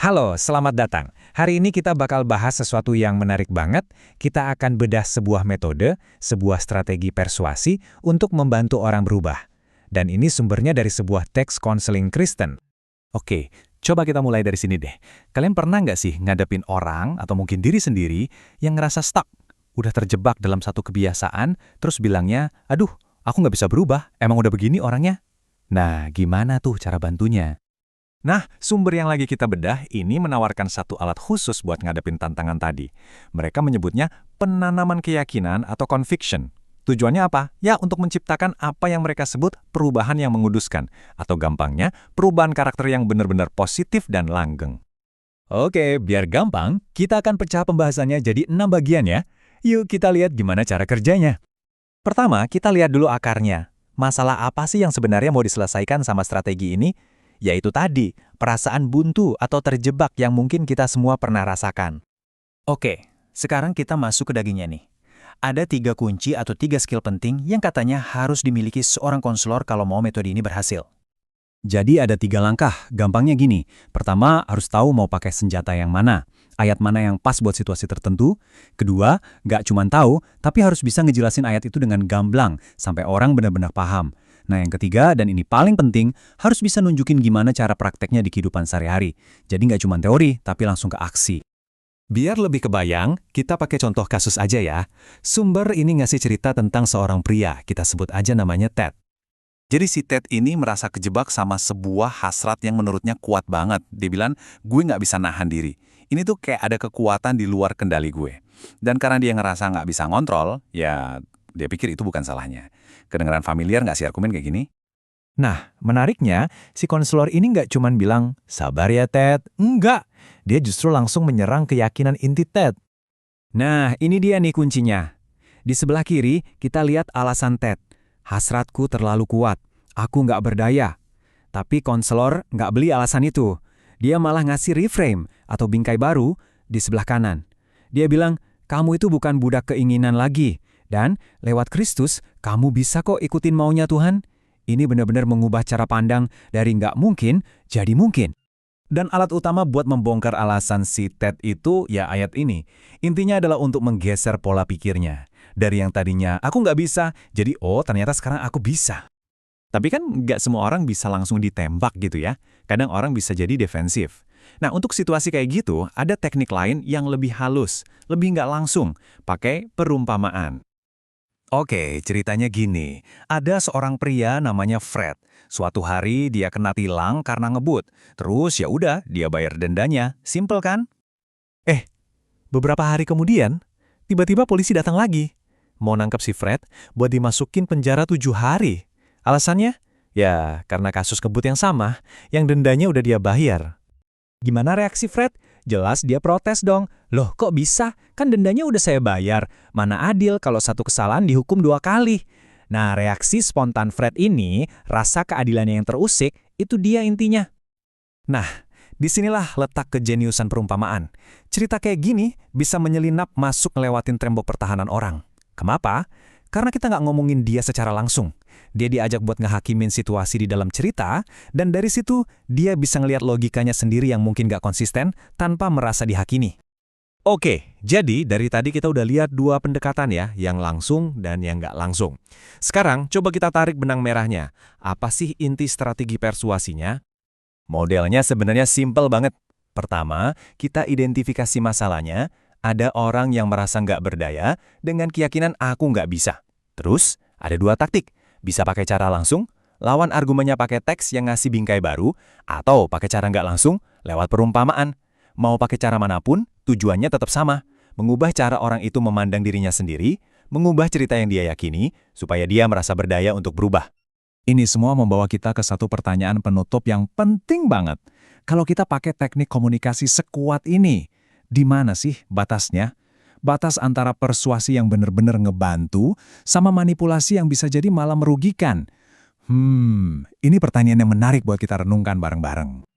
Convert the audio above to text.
Halo, selamat datang. Hari ini kita bakal bahas sesuatu yang menarik banget. Kita akan bedah sebuah metode, sebuah strategi persuasi untuk membantu orang berubah. Dan ini sumbernya dari sebuah teks konseling Kristen. Oke, coba kita mulai dari sini deh. Kalian pernah nggak sih ngadepin orang atau mungkin diri sendiri yang ngerasa stuck? Udah terjebak dalam satu kebiasaan, terus bilangnya, aduh, aku nggak bisa berubah, emang udah begini orangnya? Nah, gimana tuh cara bantunya? Nah, sumber yang lagi kita bedah ini menawarkan satu alat khusus buat ngadepin tantangan tadi. Mereka menyebutnya penanaman keyakinan atau conviction. Tujuannya apa? Ya, untuk menciptakan apa yang mereka sebut perubahan yang menguduskan. Atau gampangnya, perubahan karakter yang benar-benar positif dan langgeng. Oke, biar gampang, kita akan pecah pembahasannya jadi 6 bagian ya. Yuk kita lihat gimana cara kerjanya. Pertama, kita lihat dulu akarnya. Masalah apa sih yang sebenarnya mau diselesaikan sama strategi ini? Yaitu tadi, perasaan buntu atau terjebak yang mungkin kita semua pernah rasakan. Oke, sekarang kita masuk ke dagingnya nih. Ada 3 kunci atau 3 skill penting yang katanya harus dimiliki seorang konselor kalau mau metode ini berhasil. Jadi ada 3 langkah, gampangnya gini. Pertama, harus tahu mau pakai senjata yang mana, ayat mana yang pas buat situasi tertentu. Kedua, nggak cuma tahu, tapi harus bisa ngejelasin ayat itu dengan gamblang, sampai orang benar-benar paham. Nah yang ketiga, dan ini paling penting, harus bisa nunjukin gimana cara prakteknya di kehidupan sehari-hari. Jadi nggak cuma teori, tapi langsung ke aksi. Biar lebih kebayang, kita pakai contoh kasus aja ya. Sumber ini ngasih cerita tentang seorang pria, kita sebut aja namanya Ted. Jadi si Ted ini merasa kejebak sama sebuah hasrat yang menurutnya kuat banget. Dia bilang, gue nggak bisa nahan diri. Ini tuh kayak ada kekuatan di luar kendali gue. Dan karena dia ngerasa nggak bisa ngontrol, ya dia pikir itu bukan salahnya. Kedengeran familiar nggak sih argumen kayak gini? Nah, menariknya, si konselor ini nggak cuma bilang, sabar ya Ted. Enggak, dia justru langsung menyerang keyakinan inti Ted. Nah, ini dia nih kuncinya. Di sebelah kiri, kita lihat alasan Ted. Hasratku terlalu kuat, aku nggak berdaya. Tapi konselor nggak beli alasan itu. Dia malah ngasih reframe atau bingkai baru di sebelah kanan. Dia bilang, kamu itu bukan budak keinginan lagi. Dan lewat Kristus, kamu bisa kok ikutin maunya Tuhan. Ini benar-benar mengubah cara pandang dari nggak mungkin jadi mungkin. Dan alat utama buat membongkar alasan si Ted itu ya ayat ini. Intinya adalah untuk menggeser pola pikirnya. Dari yang tadinya aku nggak bisa, jadi ternyata sekarang aku bisa. Tapi kan nggak semua orang bisa langsung ditembak gitu ya. Kadang orang bisa jadi defensif. Nah untuk situasi kayak gitu, ada teknik lain yang lebih halus, lebih nggak langsung, pakai perumpamaan. Oke, ceritanya gini. Ada seorang pria namanya Fred. Suatu hari dia kena tilang karena ngebut. Terus ya udah, dia bayar dendanya. Simple kan? Beberapa hari kemudian, tiba-tiba polisi datang lagi. Mau nangkep si Fred buat dimasukin penjara 7 hari. Alasannya? Ya, karena kasus ngebut yang sama, yang dendanya udah dia bayar. Gimana reaksi Fred? Jelas dia protes dong. Loh kok bisa? Kan dendanya udah saya bayar. Mana adil kalau satu kesalahan dihukum 2 kali? Nah reaksi spontan Fred ini, rasa keadilannya yang terusik, itu dia intinya. Nah, disinilah letak kejeniusan perumpamaan. Cerita kayak gini bisa menyelinap masuk ngelewatin tembok pertahanan orang. Kenapa? Karena kita nggak ngomongin dia secara langsung. Dia diajak buat ngehakimin situasi di dalam cerita, dan dari situ dia bisa ngelihat logikanya sendiri yang mungkin nggak konsisten tanpa merasa dihakimi. Oke, jadi dari tadi kita udah lihat 2 pendekatan ya, yang langsung dan yang nggak langsung. Sekarang coba kita tarik benang merahnya. Apa sih inti strategi persuasinya? Modelnya sebenarnya simple banget. Pertama, kita identifikasi masalahnya. Ada orang yang merasa nggak berdaya dengan keyakinan aku nggak bisa. Terus, ada 2 taktik. Bisa pakai cara langsung, lawan argumennya pakai teks yang ngasih bingkai baru, atau pakai cara nggak langsung, lewat perumpamaan. Mau pakai cara manapun, tujuannya tetap sama. Mengubah cara orang itu memandang dirinya sendiri, mengubah cerita yang dia yakini, supaya dia merasa berdaya untuk berubah. Ini semua membawa kita ke satu pertanyaan penutup yang penting banget. Kalau kita pakai teknik komunikasi sekuat ini, di mana sih batasnya? Batas antara persuasi yang benar-benar ngebantu sama manipulasi yang bisa jadi malah merugikan. Ini pertanyaan yang menarik buat kita renungkan bareng-bareng.